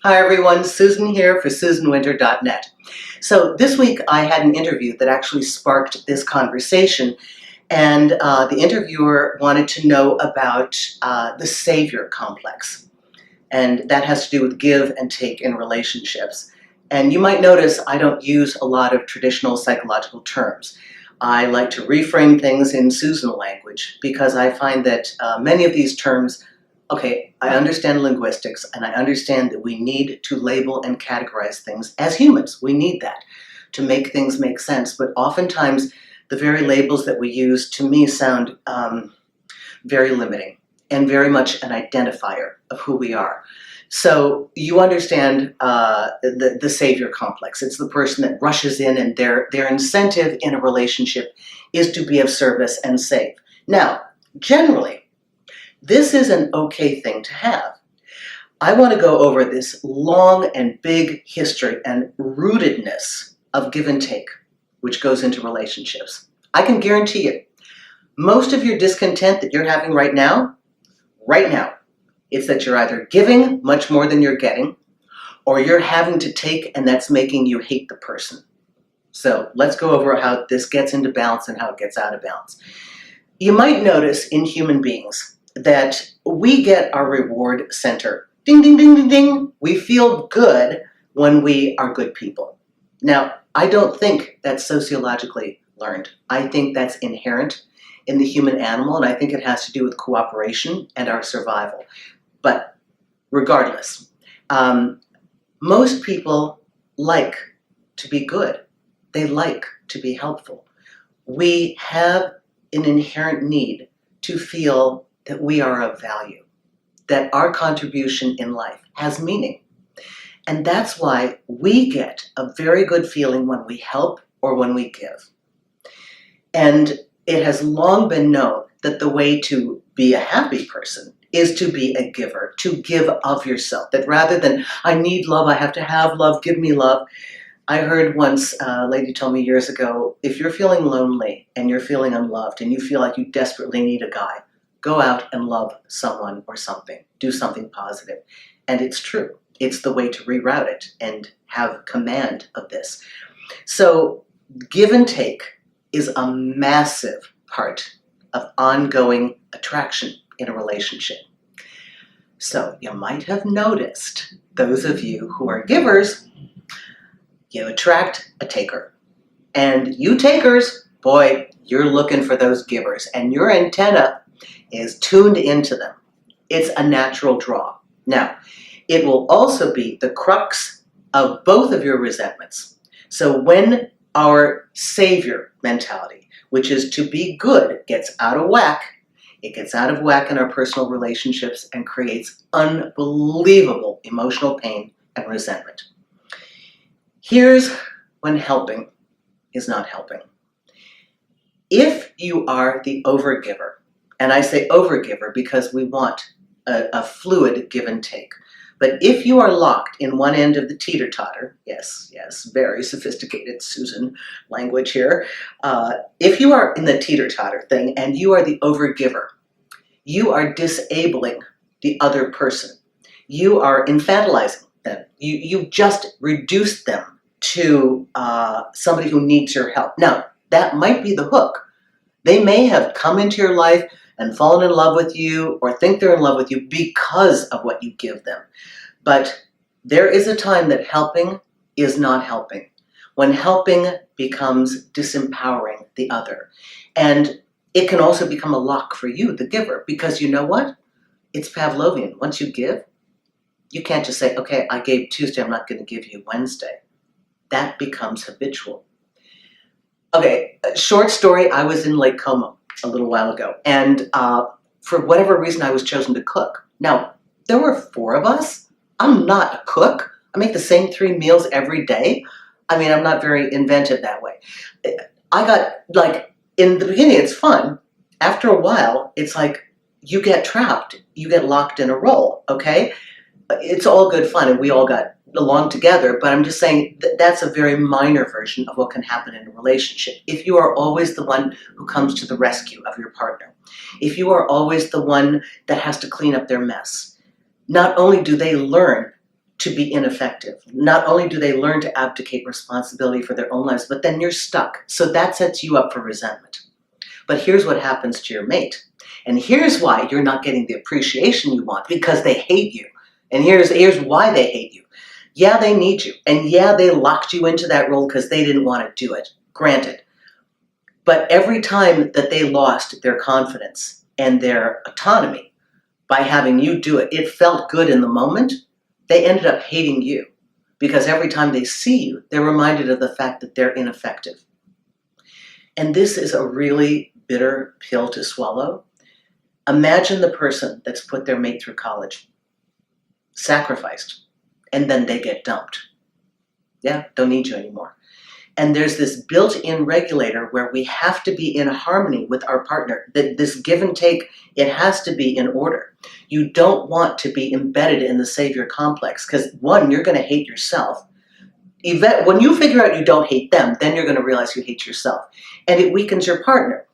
Hi everyone, Susan here for SusanWinter.net. So this week I had an interview that actually sparked this conversation, and the interviewer wanted to know about the savior complex, and that has to do with give and take in relationships. And you might notice I don't use a lot of traditional psychological terms. I like to reframe things in Susan language because I find that many of these terms, okay, I understand linguistics and I understand that we need to label and categorize things as humans. We need that to make things make sense. But oftentimes the very labels that we use to me sound very limiting and very much an identifier of who we are. So you understand the savior complex. It's the person that rushes in and their incentive in a relationship is to be of service and save. Now, generally, this is an okay thing to have. I want to go over this long and big history and rootedness of give and take, which goes into relationships. I can guarantee you, most of your discontent that you're having right now, it's that you're either giving much more than you're getting, or you're having to take and that's making you hate the person. So let's go over how this gets into balance and how it gets out of balance. You might notice in human beings that we get our reward center. Ding, ding, ding, ding, ding. We feel good when we are good people. Now, I don't think that's sociologically learned. I think that's inherent in the human animal, and I think it has to do with cooperation and our survival. But regardless, most people like to be good. They like to be helpful. We have an inherent need to feel that we are of value, that our contribution in life has meaning. And that's why we get a very good feeling when we help or when we give. And it has long been known that the way to be a happy person is to be a giver, to give of yourself. That rather than, I need love, I have to have love, give me love. I heard once, a lady told me years ago, if you're feeling lonely and you're feeling unloved and you feel like you desperately need a guy, go out and love someone or something. Do something positive. And it's true. It's the way to reroute it and have command of this. So give and take is a massive part of ongoing attraction in a relationship. So you might have noticed, those of you who are givers, you attract a taker. And you takers, boy, you're looking for those givers, and your antenna is tuned into them. It's a natural draw. Now, it will also be the crux of both of your resentments. So when our savior mentality, which is to be good, gets out of whack, it gets out of whack in our personal relationships and creates unbelievable emotional pain and resentment. Here's when helping is not helping. If you are the overgiver, and I say overgiver because we want a fluid give and take, but if you are locked in one end of the teeter-totter, yes, very sophisticated Susan language here. If you are in the teeter-totter thing and you are the overgiver, you are disabling the other person. You are infantilizing them. You just reduced them to somebody who needs your help. Now, that might be the hook. They may have come into your life and fallen in love with you or think they're in love with you because of what you give them. But there is a time that helping is not helping. When helping becomes disempowering the other. And it can also become a lock for you, the giver, because you know what? It's Pavlovian. Once you give, you can't just say, okay, I gave Tuesday, I'm not going to give you Wednesday. That becomes habitual. Okay, short story, I was in Lake Como a little while ago, and for whatever reason, I was chosen to cook. Now, there were 4 of us. I'm not a cook. I make the same 3 meals every day. I mean, I'm not very inventive that way. I got, like, in the beginning, it's fun. After a while, it's like you get trapped. You get locked in a role, okay? It's all good fun, and we all got along together, but I'm just saying that's a very minor version of what can happen in a relationship. If you are always the one who comes to the rescue of your partner, if you are always the one that has to clean up their mess, not only do they learn to be ineffective. Not only do they learn to abdicate responsibility for their own lives, but then you're stuck. So that sets you up for resentment. But here's what happens to your mate. And here's why you're not getting the appreciation you want, because they hate you. And here's why they hate you. Yeah, they need you. And yeah, they locked you into that role because they didn't want to do it. Granted. But every time that they lost their confidence and their autonomy by having you do it, it felt good in the moment. They ended up hating you because every time they see you, they're reminded of the fact that they're ineffective. And this is a really bitter pill to swallow. Imagine the person that's put their mate through college, sacrificed, and then they get dumped. Yeah, don't need you anymore. And there's this built-in regulator where we have to be in harmony with our partner. That this give and take, it has to be in order. You don't want to be embedded in the savior complex because, one, you're going to hate yourself. When you figure out you don't hate them, then you're going to realize you hate yourself. And it weakens your partner.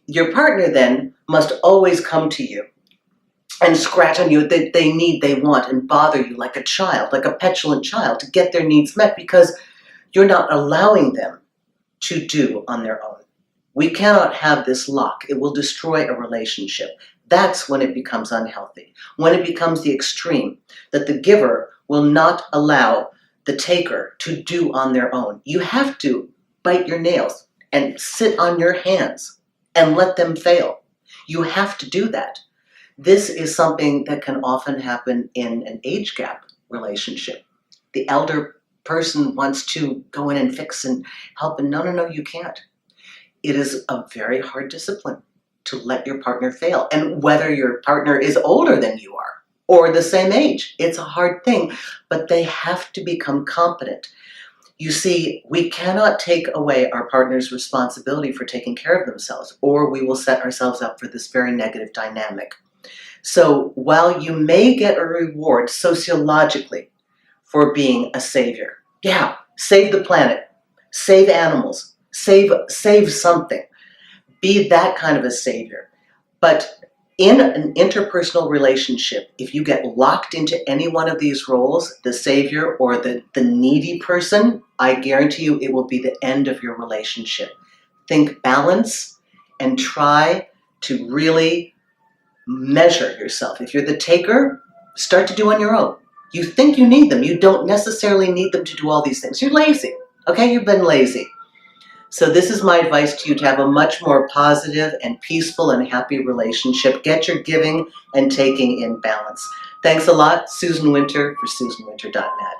Your partner then must always come to you and scratch on you that they need, they want, and bother you like a child, like a petulant child, to get their needs met because you're not allowing them to do on their own. We cannot have this lock. It will destroy a relationship. That's when it becomes unhealthy. When it becomes the extreme, that the giver will not allow the taker to do on their own. You have to bite your nails and sit on your hands and let them fail. You have to do that. This is something that can often happen in an age gap relationship. The elder person wants to go in and fix and help, and no, you can't. It is a very hard discipline to let your partner fail. And whether your partner is older than you are or the same age, it's a hard thing, but they have to become competent. You see, we cannot take away our partner's responsibility for taking care of themselves, or we will set ourselves up for this very negative dynamic. So while you may get a reward sociologically for being a savior, yeah, save the planet, save animals, save something, be that kind of a savior. But in an interpersonal relationship, if you get locked into any one of these roles, the savior or the needy person, I guarantee you it will be the end of your relationship. Think balance and try to really measure yourself. If you're the taker, start to do on your own. You think you need them. You don't necessarily need them to do all these things. You're lazy. Okay, you've been lazy. So this is my advice to you, to have a much more positive and peaceful and happy relationship. Get your giving and taking in balance. Thanks a lot. Susan Winter for SusanWinter.net.